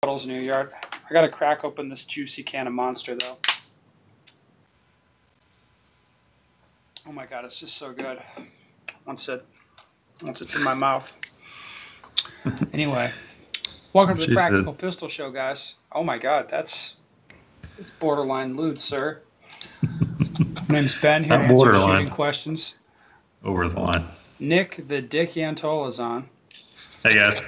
puddles in your yard. I gotta crack open this juicy can of Monster though. Oh my god, it's just so good. Once it's in my mouth. Anyway, welcome to the Practical Pistol Show, guys. Oh my god, it's borderline lewd, sir. My name's Ben, here to answer shooting questions. Over the line. Nick, the Dick Yantol, is on. Hey guys.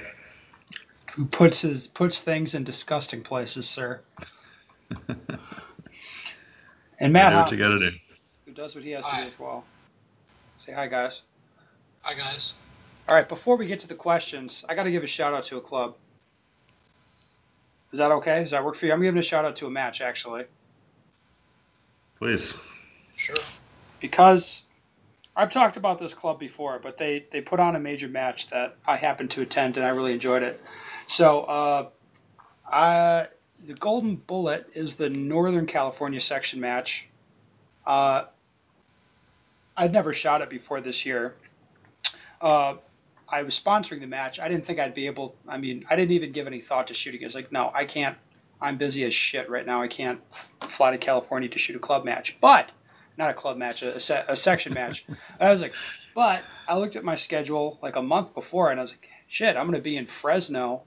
Who puts things in disgusting places, sir. And Matt, do what you gotta do. Who does what he has to do as well. Say hi, guys. Hi, guys. All right, before we get to the questions, I got to give a shout out to a club. Is that okay? Does that work for you? I'm giving a shout out to a match, actually. Please. Sure. Because I've talked about this club before, but they put on a major match that I happened to attend, and I really enjoyed it. So the Golden Bullet is the Northern California section match. I'd never shot it before this year. I was sponsoring the match. I didn't think I'd be able. I mean, I didn't even give any thought to shooting it. It's like, no, I can't. I'm busy as shit right now. I can't fly to California to shoot a club match. But not a club match, a section match. I was like, but I looked at my schedule like a month before, and I was like, shit, I'm going to be in Fresno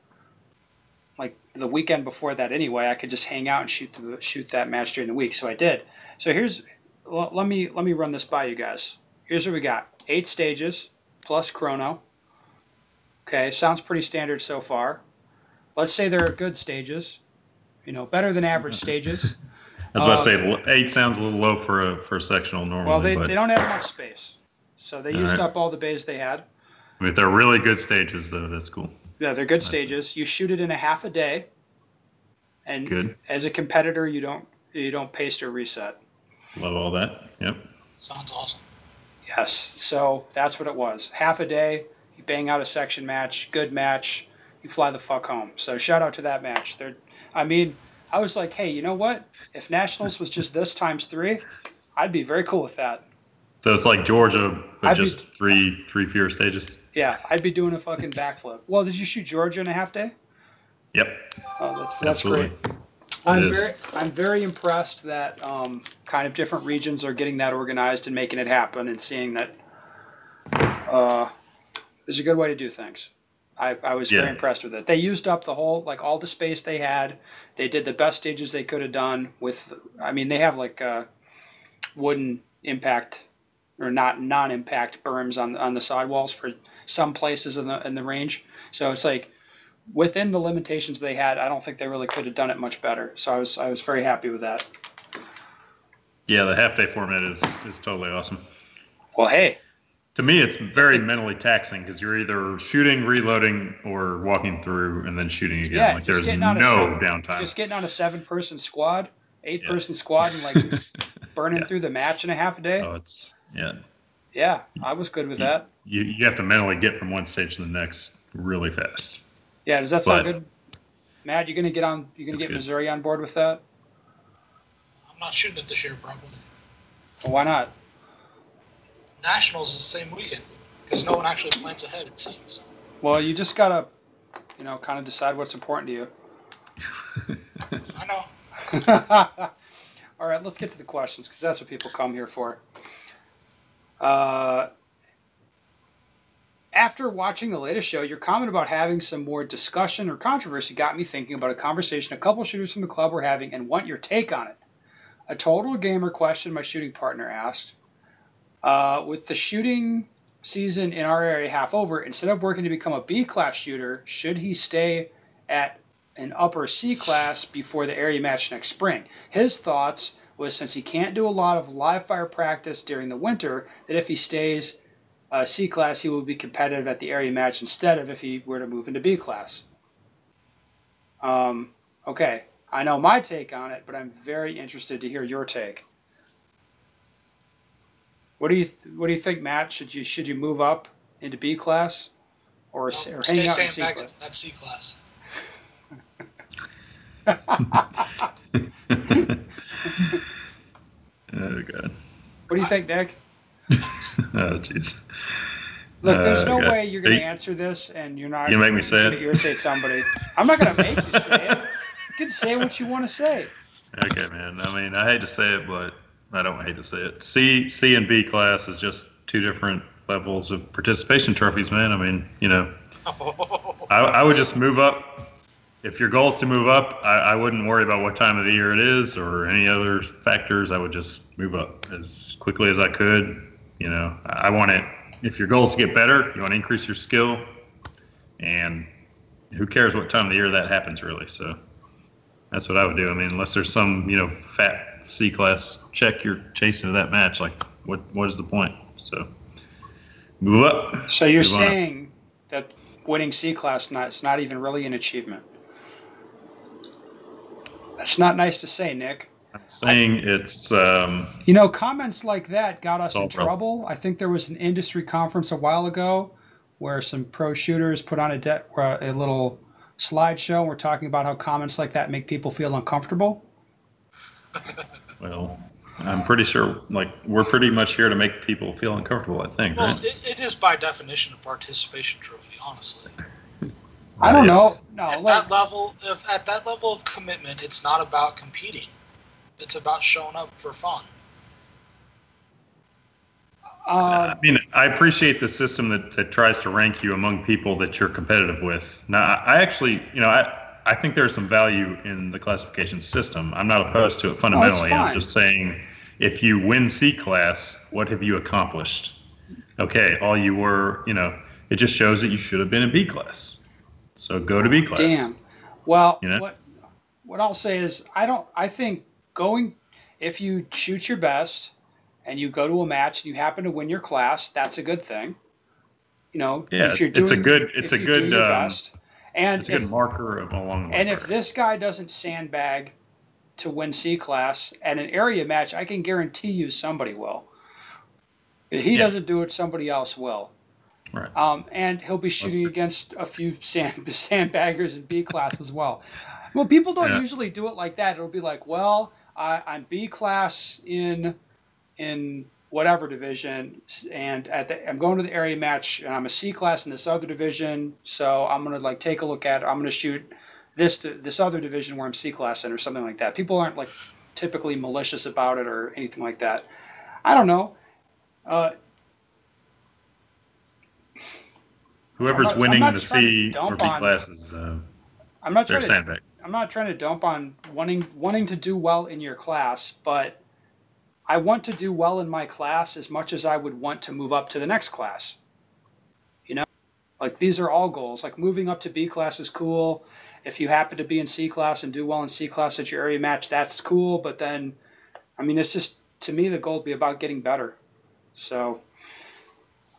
like the weekend before that anyway. I could just hang out and shoot that match during the week. So I did. So let me run this by you guys. Here's what we got: 8 stages plus chrono. Okay, sounds pretty standard so far. Let's say there are good stages, better than average stages. I was about to say 8 sounds a little low for a sectional normally. Well, they don't have much space, so they used up all the bays they had. I mean, if they're really good stages, though, that's cool. Yeah, they're good stages. You shoot it in a half a day, and good. As a competitor, you don't paste or reset. Love all that. Yep. Sounds awesome. Yes. So that's what it was. Half a day, you bang out a section match, good match, you fly the fuck home. So shout out to that match. I was like, hey, you know what? If Nationals was just this times 3, I'd be very cool with that. So it's like Georgia, but just three fewer stages? Yeah, I'd be doing a fucking backflip. Well, did you shoot Georgia in a half day? Yep. Oh, that's great. I'm very impressed that kind of different regions are getting that organized and making it happen, and seeing that there's a good way to do things. I was very impressed with it. They used up the whole, all the space they had. They did the best stages they could have done with, they have wooden impact or non-impact berms on the sidewalls for some places in the range. So it's like, within the limitations they had, I don't think they really could have done it much better. So I was very happy with that. Yeah, the half-day format is totally awesome. Well, hey. To me, it's very mentally taxing because you're either shooting, reloading, or walking through and then shooting again. Yeah, there's no downtime. Just getting on a 7-person squad, 8-person squad, and burning through the match in a half a day. Oh, Yeah, I was good with that. You have to mentally get from one stage to the next really fast. Yeah, does that sound good? Matt, you're gonna get Missouri on board with that? I'm not shooting it this year, probably. Well, why not? Nationals is the same weekend because no one actually plans ahead, it seems. Well, you just gotta, kind of decide what's important to you. I know. All right, let's get to the questions because that's what people come here for. After watching the latest show, your comment about having some more discussion or controversy got me thinking about a conversation a couple shooters from the club were having and want your take on it. A total gamer question my shooting partner asked. With the shooting season in our area half over, instead of working to become a B-class shooter, should he stay at an upper C-class before the area match next spring? His thoughts was, since he can't do a lot of live fire practice during the winter, that if he stays C-class, he will be competitive at the area match instead of if he were to move into B-class. Okay, I know my take on it, but I'm very interested to hear your take. What do you think, Matt? Should you move up into B class, or hang out in C class? That's C class. Oh god. What do you think, Nick? Oh jeez. Look, there's no Okay. way you're going to answer this, and you're not You make me say going to it? irritate somebody. I'm not going to make you say it. You can say what you want to say. Okay, man. I mean, I hate to say it, but I don't hate to say it. C and B class is just two different levels of participation trophies, man. I mean, I would just move up. If your goal is to move up, I wouldn't worry about what time of the year it is or any other factors. I would just move up as quickly as I could. I want it. If your goal is to get better, you want to increase your skill, and who cares what time of the year that happens, really? So that's what I would do. I mean, unless there's some, fat C class check you're chasing to that match, like what is the point? So move up. So you're saying that winning C class is not even really an achievement. That's not nice to say, Nick. I'm saying it's. Comments like that got us in trouble. I think there was an industry conference a while ago where some pro shooters put on a little slideshow. We're talking about how comments like that make people feel uncomfortable. Well, I'm pretty sure, we're pretty much here to make people feel uncomfortable, I think, Well, right? it is by definition a participation trophy, honestly. I don't know. No, at that level of commitment, it's not about competing. It's about showing up for fun. I mean, I appreciate the system that tries to rank you among people that you're competitive with. Now, I actually, I think there's some value in the classification system. I'm not opposed to it fundamentally. I'm just saying, if you win C class, what have you accomplished? Okay, all you were, it just shows that you should have been in B class. So go to B class. Damn. Well, what I'll say is, I think if you shoot your best and you go to a match and you happen to win your class, that's a good thing. If you're doing, it's a good marker of along the way. And if this guy doesn't sandbag to win C class at an area match, I can guarantee you somebody will. If he doesn't do it, somebody else will. Right. And he'll be shooting against a few sandbaggers in B class as well. Well, people don't usually do it like that. It'll be like, well, I'm B class in whatever division, and I'm going to the area match, and I'm a C class in this other division, so I'm gonna take a look at it. I'm gonna shoot this other division where I'm C class in, or something like that. People aren't typically malicious about it or anything like that. I don't know. Whoever's winning the C or B classes, I'm not trying to dump on wanting to do well in your class, but I want to do well in my class as much as I would want to move up to the next class. These are all goals. Moving up to B class is cool. If you happen to be in C class and do well in C class at your area match, that's cool. But then, it's just, to me, the goal would be about getting better. So,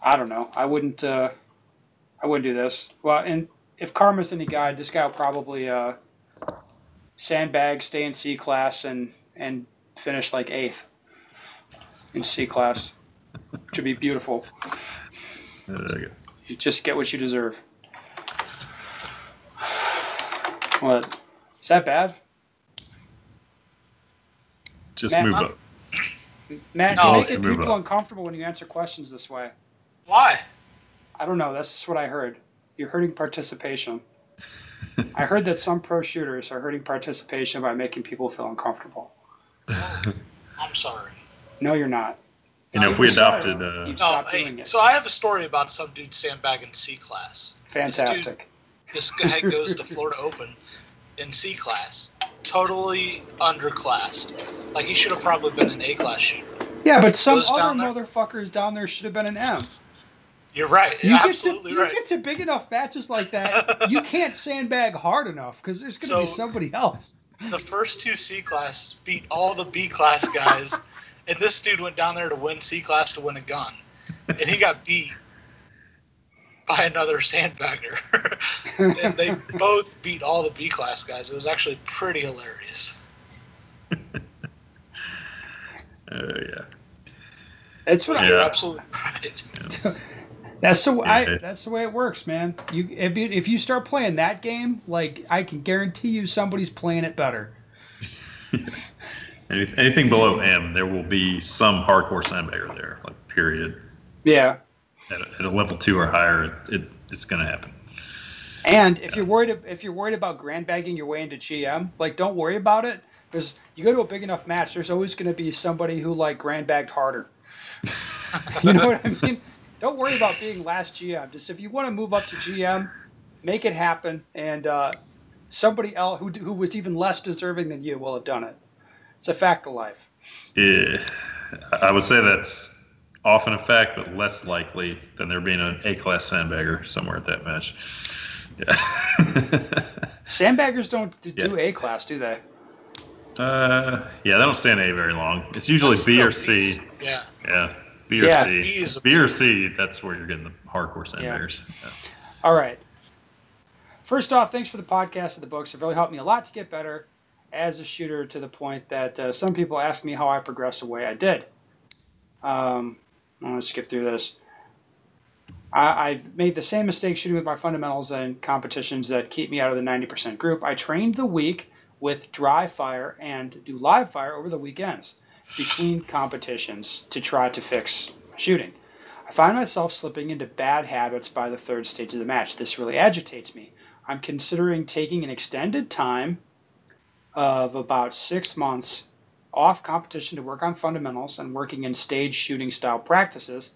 I don't know. I wouldn't do this. Well, and if karma's any guide, this guy will probably sandbag, stay in C class, and finish 8th in C class, which would be beautiful. You just get what you deserve. What? Is that bad? Just move up. Matt, you're making people uncomfortable when you answer questions this way. Why? I don't know. That's just what I heard. You're hurting participation. I heard that some pro shooters are hurting participation by making people feel uncomfortable. I'm sorry. No, you're not. If we adopted... So I have a story about some dude sandbagging C class. Fantastic. This guy goes to Florida Open in C class, totally underclassed. He should have probably been an A class shooter. Yeah, but some other motherfuckers down there should have been an M. You're right. You're absolutely right. You get to big enough matches like that, you can't sandbag hard enough because there's going to be somebody else. The first two C class beat all the B class guys, and this dude went down there to win C class to win a gun, and he got beat by another sandbagger. And they both beat all the B class guys. It was actually pretty hilarious. Yeah. That's what You're absolutely right. Yeah. That's the way it works, man. If you start playing that game, I can guarantee you somebody's playing it better. Anything below M, there will be some hardcore sandbagger there, period. Yeah. at a level 2 or higher, it's going to happen. And if you're worried about grandbagging your way into GM, like, don't worry about it, because you go to a big enough match, there's always going to be somebody who like grandbagged harder. You know what I mean? Don't worry about being last GM. Just if you want to move up to GM, make it happen, and somebody else who was even less deserving than you will have done it. It's a fact of life. Yeah, I would say that's often a fact, but less likely than there being an A-class sandbagger somewhere at that match. Yeah. Sandbaggers don't do A-class, do they? Yeah, they don't stay in A very long. It's usually B or C. Yeah. Yeah, B or C. B or C, that's where you're getting the hardcore sandbaggers. Yeah. All right. First off, thanks for the podcast and the books. It really helped me a lot to get better as a shooter, to the point that some people ask me how I progressed the way I did. I'm going to skip through this. I've made the same mistake shooting with my fundamentals and competitions that keep me out of the 90% group. I trained the week with dry fire and do live fire over the weekends between competitions to try to fix shooting. I find myself slipping into bad habits by the third stage of the match. This really agitates me. I'm considering taking an extended time of about 6 months off competition to work on fundamentals and working in stage shooting style practices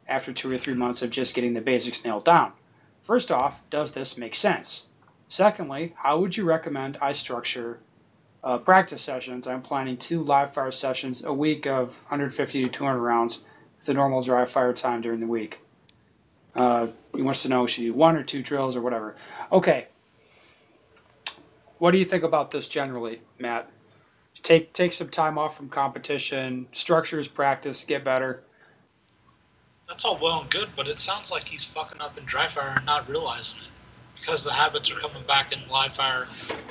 after 2 or 3 months of just getting the basics nailed down. First off, does this make sense? Secondly, how would you recommend I structure practice sessions? I'm planning 2 live fire sessions a week of 150 to 200 rounds with a normal dry fire time during the week. He wants to know, should you do 1 or 2 drills or whatever? Okay. What do you think about this generally, Matt? Take some time off from competition, structure his practice, get better. That's all well and good, but it sounds like he's fucking up in dry fire and not realizing it, because the habits are coming back in live fire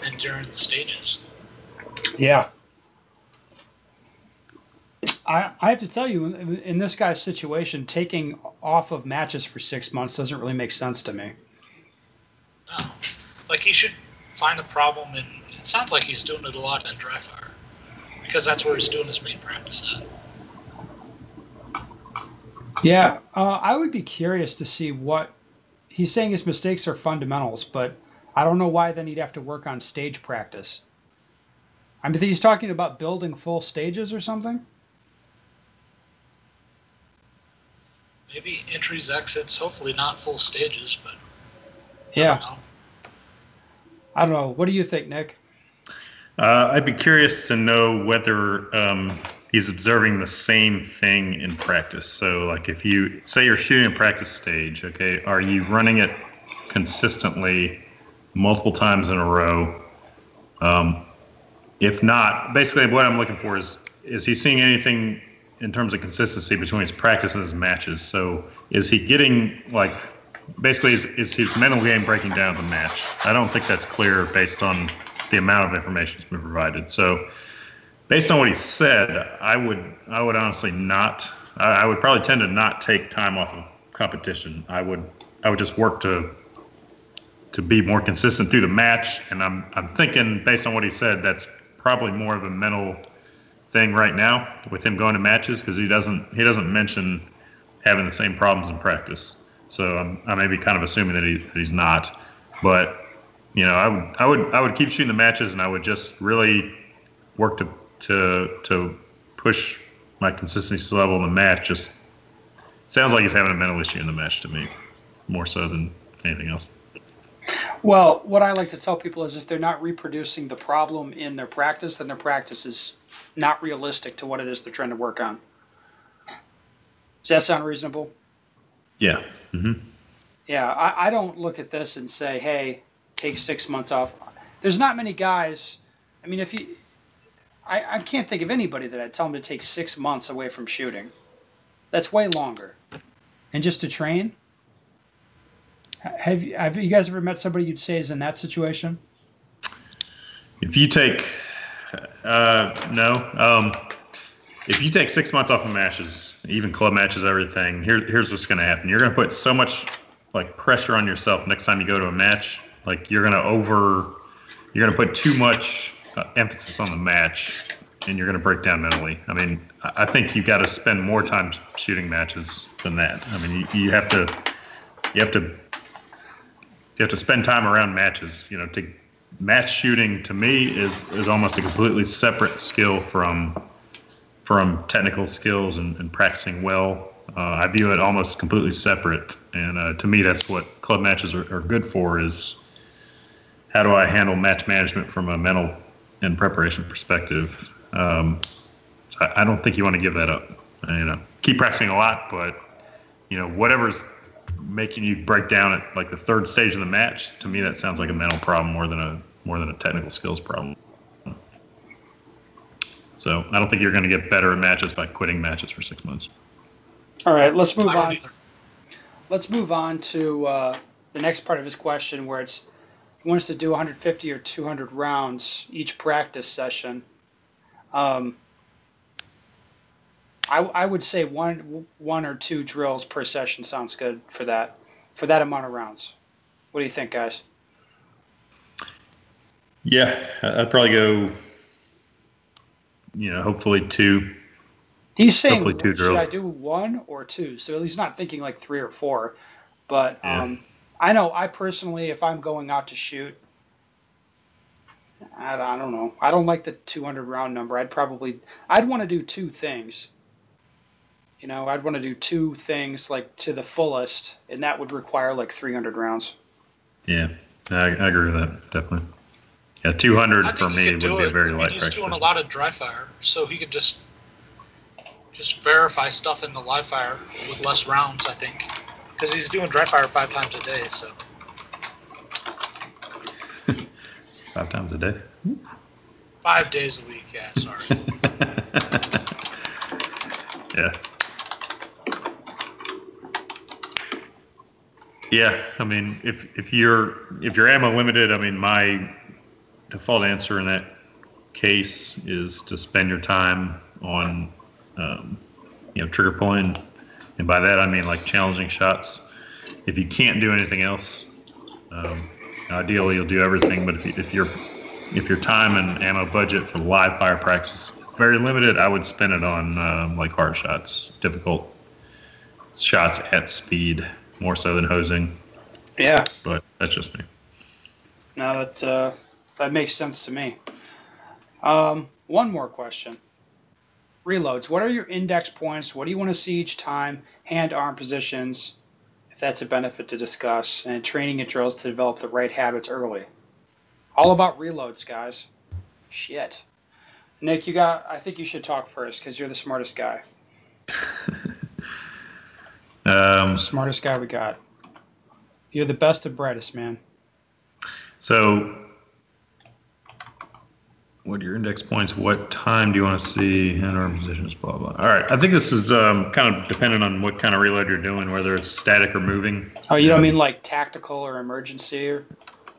and during the stages. Yeah. I have to tell you, in this guy's situation, taking off of matches for 6 months doesn't really make sense to me. No. Like, he should find the problem, and it sounds like he's doing it a lot in dry fire, because that's where he's doing his main practice at. Yeah, I would be curious to see what he's saying. His mistakes are fundamentals, but I don't know why then he'd have to work on stage practice. I mean, he's talking about building full stages or something. Maybe entries, exits, hopefully not full stages, but yeah. I don't know. What do you think, Nick? I'd be curious to know whether he's observing the same thing in practice. So, like, if you say you're shooting a practice stage, okay, are you running it consistently multiple times in a row? If not, basically what I'm looking for is he seeing anything in terms of consistency between his practice and his matches? So is he getting, like, basically is his mental game breaking down the match? I don't think that's clear based on the amount of information that's been provided. So based on what he said, I would honestly not. I would probably tend to not take time off of competition. I would just work to be more consistent through the match. And I'm thinking, based on what he said, that's probably more of a mental thing right now with him going to matches, because he doesn't mention having the same problems in practice. So I may be kind of assuming that he's not. But you know, I would keep shooting the matches, and I would just really work to push my consistency level in the match. Just sounds like he's having a mental issue in the match to me, more so than anything else. Well, what I like to tell people is if they're not reproducing the problem in their practice, then their practice is not realistic to what it is they're trying to work on. Does that sound reasonable? Yeah. Mm-hmm. Yeah, I don't look at this and say, hey, take 6 months off. There's not many guys. I mean, I can't think of anybody that I'd tell them to take 6 months away from shooting. That's way longer. And just to train? Have you guys ever met somebody you'd say is in that situation? If you take no. If you take 6 months off of matches, even club matches, everything, here's what's going to happen. You're going to put so much like pressure on yourself next time you go to a match. Like you're going to put too much emphasis on the match and you're going to break down mentally. I mean, I think you got to spend more time shooting matches than that. I mean, you have to spend time around matches. You know, to match shooting to me is almost a completely separate skill from technical skills and practicing well. I view it almost completely separate, and to me, that's what club matches are good for. Is how do I handle match management from a mental and preparation perspective? So I don't think you want to give that up. You know, keep practicing a lot, but you know, whatever's making you break down at like the third stage of the match, to me, that sounds like a mental problem more than a technical skills problem. So I don't think you're going to get better at matches by quitting matches for 6 months. All right, let's move I don't on. either. Let's move on to the next part of his question, where he wants to do 150 or 200 rounds each practice session. I would say one or two drills per session sounds good for that amount of rounds. What do you think, guys? Yeah, I'd probably go. You know, hopefully two. He's saying, Hopefully two should drills. I do one or two? So he's not thinking like 3 or 4. But Yeah. I know I personally, if I'm going out to shoot, I don't know. I don't like the 200 round number. I'd want to do 2 things. You know, I'd want to do 2 things like to the fullest, and that would require like 300 rounds. Yeah, I agree with that, definitely. Yeah, 200 I for think me he would could do be a it. very I mean, light he's practice. doing a lot of dry fire, so he could just verify stuff in the live fire with less rounds, I think. Because he's doing dry fire 5 times a day, so. 5 times a day. 5 days a week, yeah, sorry. Yeah. Yeah, I mean, if you're ammo limited, I mean, my default answer in that case is to spend your time on, trigger pulling, and by that I mean like challenging shots. If you can't do anything else, ideally you'll do everything. But if your time and ammo budget for live fire practice is very limited, I would spend it on like hard shots, difficult shots at speed, more so than hosing. Yeah. But that's just me. No, that makes sense to me. One more question. Reloads. What are your index points? What do you want to see each time? Hand-arm positions, if that's a benefit to discuss, and training and drills to develop the right habits early. All about reloads, guys. Shit. Nick, I think you should talk first because you're the smartest guy. Smartest guy we got. You're the best and brightest, man. So, what are your index points? What time do you want to see? Hand-arm positions, blah, blah. All right. I think this is kind of dependent on what kind of reload you're doing, whether it's static or moving. Oh, you don't mean like tactical or emergency? Or?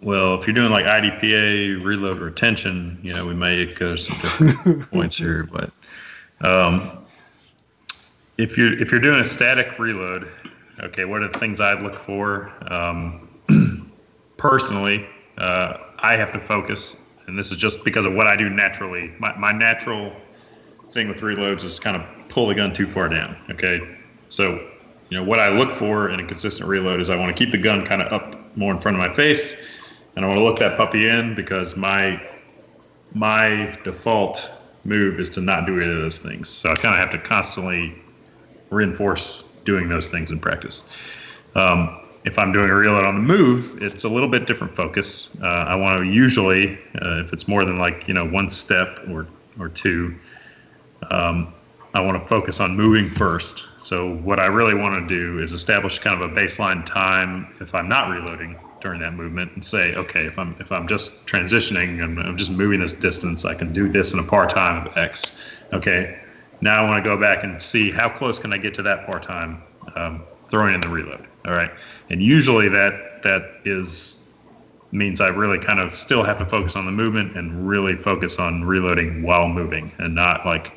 Well, if you're doing like IDPA, reload retention, you know, we may go some different points here. But if you're doing a static reload, okay, what are the things I'd look for? Personally, I have to focus, and this is just because of what I do naturally. My natural thing with reloads is kind of pull the gun too far down, okay? So, you know, what I look for in a consistent reload is I want to keep the gun kind of up more in front of my face, and I want to look that puppy in because my default move is to not do either of those things. So I kind of have to constantly reinforce doing those things in practice. If I'm doing a reload on the move, it's a little bit different focus. I want to usually, if it's more than like, you know, 1 step or 2, I want to focus on moving first. So what I really want to do is establish kind of a baseline time if I'm not reloading during that movement and say, okay, if I'm just transitioning and I'm just moving this distance, I can do this in a par time of X. Okay, now I want to go back and see how close can I get to that par time, throwing in the reload. All right, and usually that means I really kind of still have to focus on the movement and really focus on reloading while moving, and not like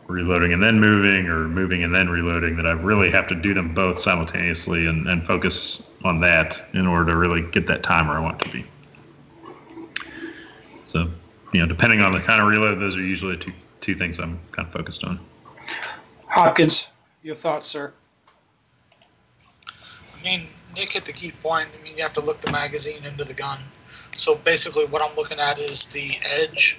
reloading and then moving or moving and then reloading. That I really have to do them both simultaneously and focus on that in order to really get that time where I want it to be. So depending on the kind of reload, those are usually two things I'm kind of focused on. Hopkins, your thoughts, sir? I mean, Nick hit the key point. I mean, you have to look the magazine into the gun. So basically what I'm looking at is the edge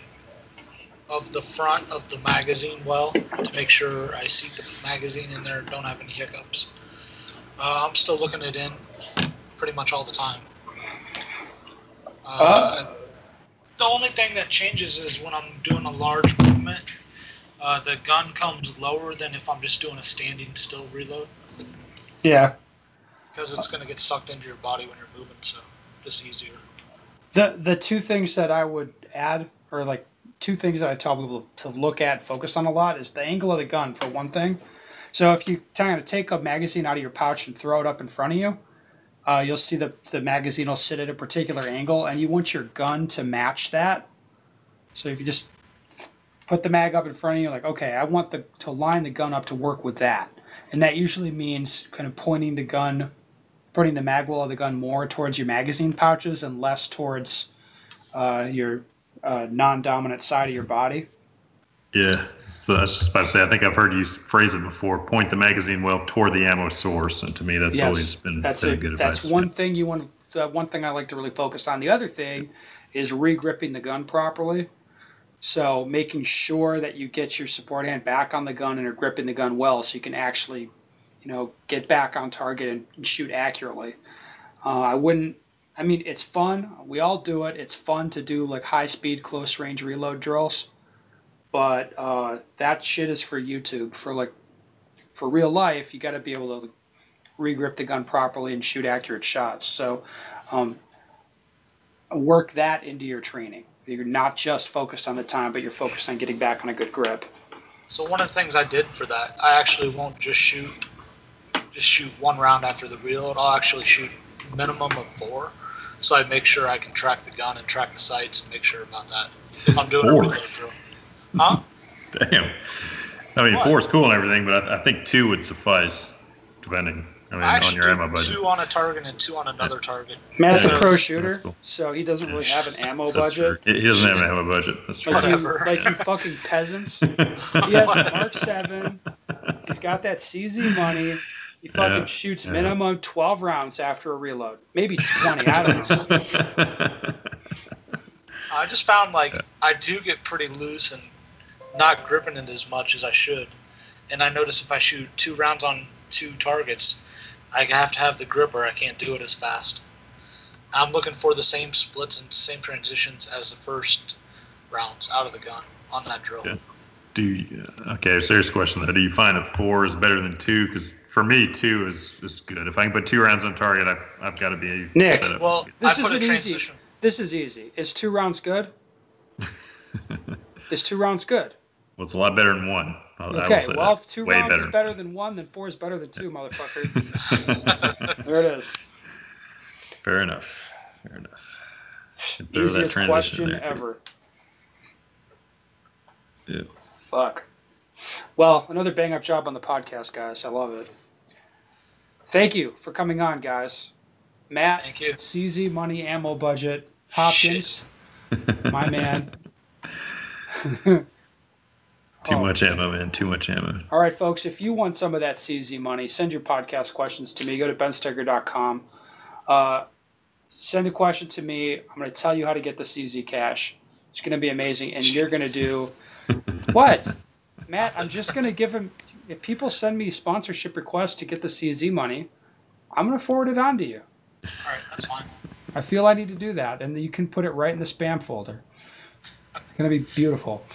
of the front of the magazine well to make sure I see the magazine in there, don't have any hiccups. I'm still looking it in pretty much all the time. The only thing that changes is when I'm doing a large movement, the gun comes lower than if I'm just doing a standing still reload. Yeah. Because it's going to get sucked into your body when you're moving, so just easier. The two things that I would add, or like two things that I tell people to look at, focus on a lot, is the angle of the gun, for one thing. So if you kind of take a magazine out of your pouch and throw it up in front of you, you'll see the magazine will sit at a particular angle, and you want your gun to match that. So if you just put the mag up in front of you, like, okay, I want to line the gun up to work with that. And that usually means kind of pointing the mag well of the gun more towards your magazine pouches and less towards your non-dominant side of your body. Yeah, so I was just about to say, I think I've heard you phrase it before, point the magazine well toward the ammo source, and to me that's always been good advice. That's one thing you want. One thing I like to really focus on. The other thing is re-gripping the gun properly. So making sure that you get your support hand back on the gun and are gripping the gun well so you can actually, get back on target and shoot accurately. It's fun. We all do it. It's fun to do like high-speed, close-range reload drills. But that shit is for YouTube. For real life, you got to be able to re-grip the gun properly and shoot accurate shots. So work that into your training. You're not just focused on the time, but you're focused on getting back on a good grip. So one of the things I did for that, I actually won't just shoot one round after the reload. I'll actually shoot minimum of 4. So I make sure I can track the gun and track the sights and make sure about that if I'm doing 4. a reload drill. Huh? Damn. I mean, 4 is cool and everything, but I think 2 would suffice, depending. On your ammo budget. 2 on a target and 2 on another target. Matt's a pro shooter, cool. So he doesn't really have an ammo budget. He doesn't have an ammo budget. That's true. Like you fucking peasants. He has a Mark 7. He's got that CZ money. He fucking shoots minimum 12 rounds after a reload. Maybe 20, I don't know. I just found I do get pretty loose and not gripping it as much as I should. And I notice if I shoot 2 rounds on 2 targets, I have to have the gripper. I can't do it as fast. I'm looking for the same splits and same transitions as the first rounds out of the gun on that drill. Okay, serious question though. Do you find that 4 is better than 2? Because for me, 2 is good. If I can put 2 rounds on target, I've got to be Nick. set up. Well, I put a transition. This is easy. Is 2 rounds good? Is 2 rounds good? Well, it's a lot better than 1. Okay, well, if 2 rounds is better than 1, then 4 is better than 2, motherfucker. There it is. Fair enough. Easiest question ever. Yeah. Fuck. Well, another bang-up job on the podcast, guys. I love it. Thank you for coming on, guys. Matt, thank you. CZ Money Ammo Budget, Hopkins, my man. Too much ammo, man. Too much ammo. All right, folks, if you want some of that CZ money, send your podcast questions to me. Go to benstoeger.com. Send a question to me. I'm going to tell you how to get the CZ cash. It's going to be amazing, and you're going to do... What? Matt, I'm just going to give him... If people send me sponsorship requests to get the CZ money, I'm going to forward it on to you. All right, that's fine. I feel I need to do that, and you can put it right in the spam folder. It's going to be beautiful.